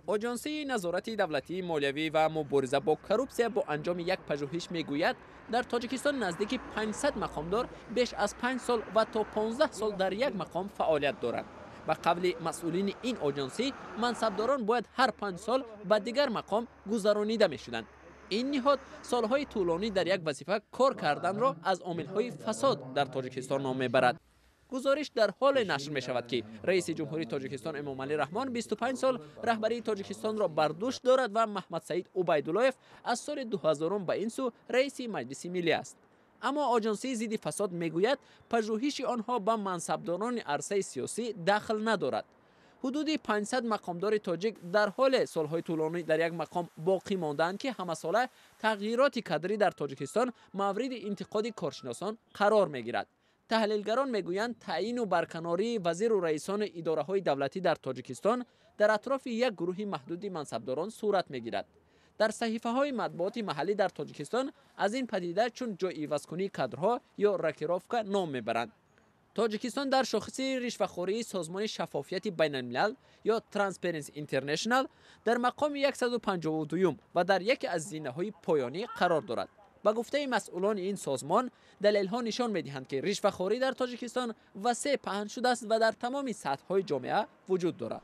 آژانسی نظارت دولتی مالیوی و مبارزه با کروپسیا با انجام یک پژوهش میگوید در تاجیکستان نزدیک 500 مقامدار بیش از 5 سال و تا 15 سال در یک مقام فعالیت دارند. به قول مسئولین این آژانسی، منصبداران باید هر 5 سال به دیگر مقام گذرانیده میشدند. این نهاد سالهای طولانی در یک وظیفه کار کردن را از عاملهای فساد در تاجیکستان نام میبرد. گزارش در حال نشر می شود که رئیس جمهوری تاجیکستان امامعلی رحمان 25 سال رهبری تاجیکستان را بر دوش دارد و محمد سعید عبیداللهیف از سال 2000 به این سو رئیس مجلس ملی است. اما آژانسی ضد فساد میگوید پژوهش آنها به منصبداران عرصه سیاسی دخل ندارد. حدود 500 مقامدار تاجیک در حال سالهای طولانی در یک مقام باقی ماندند که همه ساله تغییرات کادری در تاجیکستان مورد انتقاد کارشناسان قرار میگیرد. تحلیلگران میگویند تعیین و برکناری وزیر و رئیسان اداره‌های دولتی در تاجیکستان در اطراف یک گروه محدود منصبداران صورت میگیرد. در صحیفه‌های مطبوعات محلی در تاجیکستان از این پدیده چون جای عوض‌کنی کادرها یا راکیروفکا نام میبرند. تاجیکستان در شاخص رشوه‌خوری سازمان شفافیت بین‌الملل یا ترانسپرنسی اینترنشنال در مقام 152 و در یکی از زینه‌های پایانی قرار دارد. با گفته مسئولان این سازمان، دلایل‌ها نشان می‌دهند که رشوه‌خوری در تاجیکستان وسیع پهن شده است و در تمام سطح‌های جامعه وجود دارد.